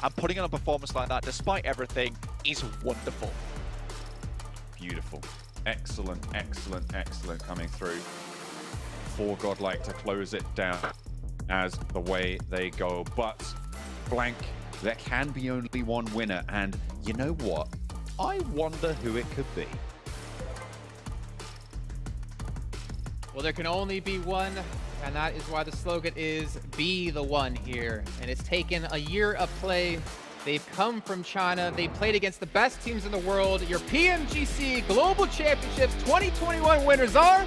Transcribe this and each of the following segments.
and putting on a performance like that, despite everything, is wonderful. Beautiful. Excellent, excellent, excellent coming through. For Godlike to close it down as the way they go. But blank, there can be only one winner. And you know what? I wonder who it could be. Well, there can only be one, and that is why the slogan is "Be the One" here. And it's taken a year of play. They've come from China. They played against the best teams in the world. Your PMGC Global Championships 2021 winners are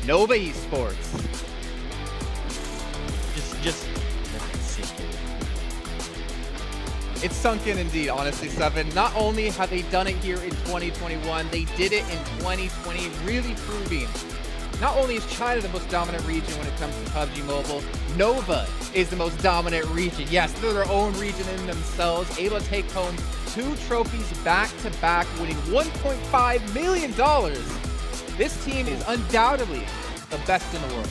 Nova Esports. Just It's sunk in indeed, honestly, Seven. Not only have they done it here in 2021, they did it in 2020, really proving not only is China the most dominant region when it comes to PUBG Mobile, Nova is the most dominant region. Yes, they're their own region in themselves, able to take home 2 trophies back-to-back, winning $1.5 million. This team is undoubtedly the best in the world.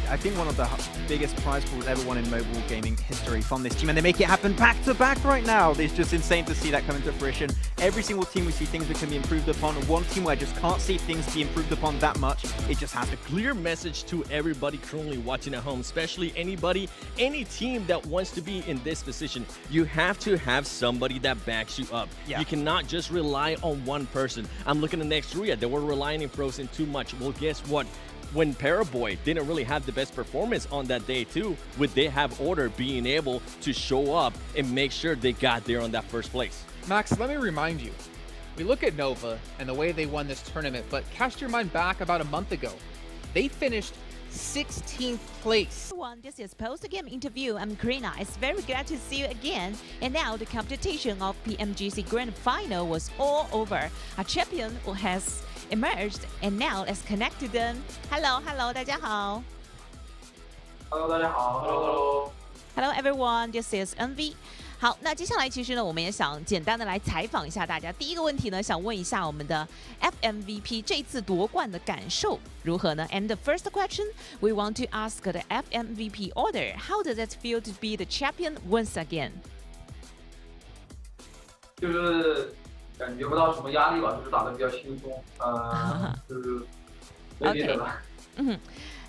I think one of the biggest prize pools ever won in mobile gaming history from this team, and they make it happen back-to-back right now. It's just insane to see that come into fruition. Every single team we see things that can be improved upon, and one team where I just can't see things be improved upon that much. It just has to. Clear message to everybody currently watching at home, especially anybody, any team that wants to be in this position. You have to have somebody that backs you up. Yeah. You cannot just rely on one person. I'm looking at next Korea. They were relying on Frozen too much. Well, guess what? When Paraboy didn't really have the best performance on that day too, would they have Order being able to show up and make sure they got there on that first place? Max, let me remind you, we look at Nova and the way they won this tournament, but cast your mind back about a month ago. They finished 16th place. Everyone, this is post-game interview. I'm Karina. It's very glad to see you again. And now the competition of PMGC Grand Final was all over. A champion has emerged, and now let's connect to them. Hello, 大家好。Hello， 大家好。Hello everyone, this is NV。好，那接下来其实呢，我们也想简单的来采访一下大家。第一个问题呢，想问一下我们的 FMVP 这次夺冠的感受如何呢 ？And the first question we want to ask the FMVP Order, how does it feel to be the champion once again? 就是感觉不到什么压力吧，就是打得比较轻松，就是没别的吧。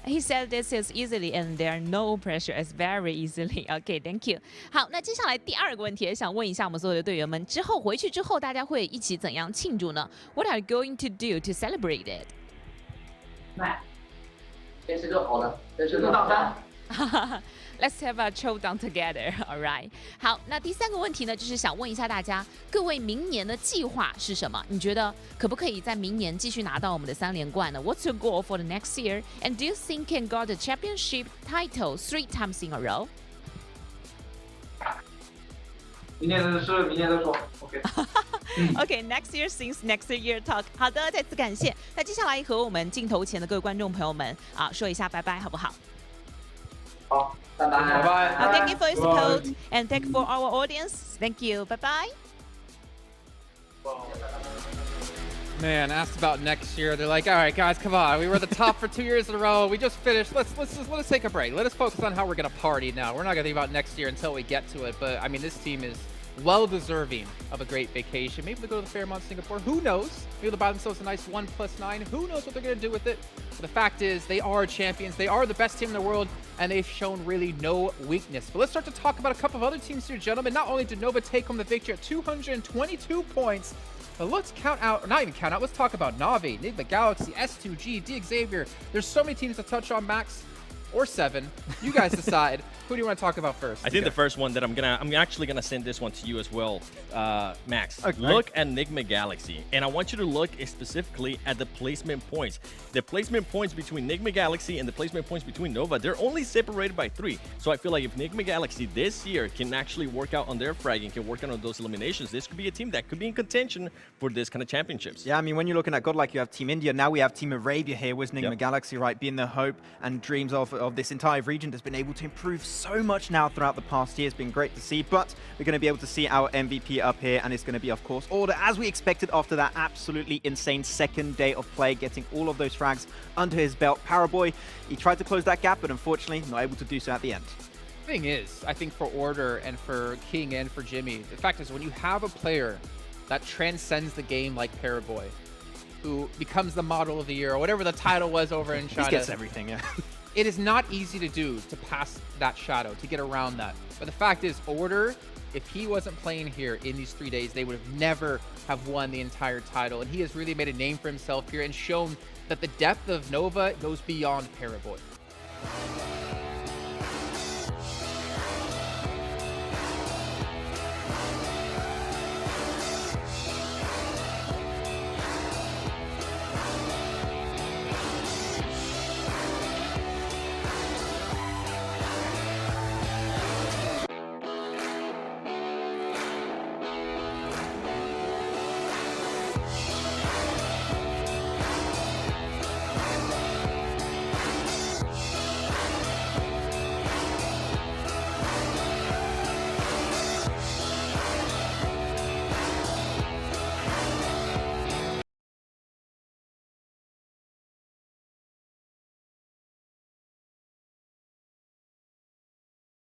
He said this is easily and there are no pressure. It's very easily. Okay, thank you. 好，那接下来第二个问题也想问一下我们所有的队员们，之后回去之后大家会一起怎样庆祝呢 ？What are you going to do to celebrate it? 先吃个好的，先吃个大餐。Let's have a showdown together. All right. 好，那第三个问题呢，就是想问一下大家，各位明年的计划是什么？你觉得可不可以在明年继续拿到我们的3连冠呢 ？What's your goal for the next year? And do you think can got the championship title 3 times in a row? 明年再说 ，OK。Okay, next year since next year talk. 好的，再次感谢。那接下来和我们镜头前的各位观众朋友们说一下拜拜，好不好？好，拜拜。拜拜。好 ，Thank you for your support and thank you for our audience. Thank you. Bye bye. Man, asked about next year, they're like, all right, guys, come on. We were the top for 2 years in a row. We just finished. Let us take a break. Let us focus on how we're gonna party now. We're not gonna think about next year until we get to it. But I mean, this team is well deserving of a great vacation. Maybe they'll go to the Fairmont, Singapore. Who knows? Maybe they'll buy themselves a nice 1+9. Who knows what they're gonna do with it? But the fact is, they are champions. They are the best team in the world, and they've shown really no weakness. But let's start to talk about a couple of other teams here, gentlemen. Not only did Nova take home the victory at 222 points, but let's count out, not even count out, let's talk about Navi, Enigma Galaxy, S2G, DXavier. There's so many teams to touch on, Max or Seven. You guys decide. Who do you want to talk about first? I think the first one that I'm actually gonna send this one to you as well, Max. Okay. Look at Enigma Galaxy, and I want you to look specifically at the placement points. The placement points between Enigma Galaxy and the placement points between Nova, they're only separated by 3. So I feel like if Enigma Galaxy this year can actually work out on their fragging, can work out on those eliminations, this could be a team that could be in contention for this kind of championships. Yeah, I mean, when you're looking at Godlike, you have Team India. Now we have Team Arabia here with Enigma Galaxy, right, being the hope and dreams of this entire region that's been able to improve so much now throughout the past year. It's been great to see, but we're going to be able to see our MVP up here, and it's going to be, of course, Order, as we expected after that absolutely insane second day of play, getting all of those frags under his belt. Paraboy, he tried to close that gap, but unfortunately not able to do so at the end. thing is, I think for Order and for King and for Jimmy, the fact is when you have a player that transcends the game like Paraboy, who becomes the model of the year or whatever the title was over in China. He gets everything, yeah. It is not easy to do to pass that shadow, to get around that. But the fact is, Order, if he wasn't playing here in these 3 days, they would have never have won the entire title. And he has really made a name for himself here and shown that the depth of Nova goes beyond Paraboy.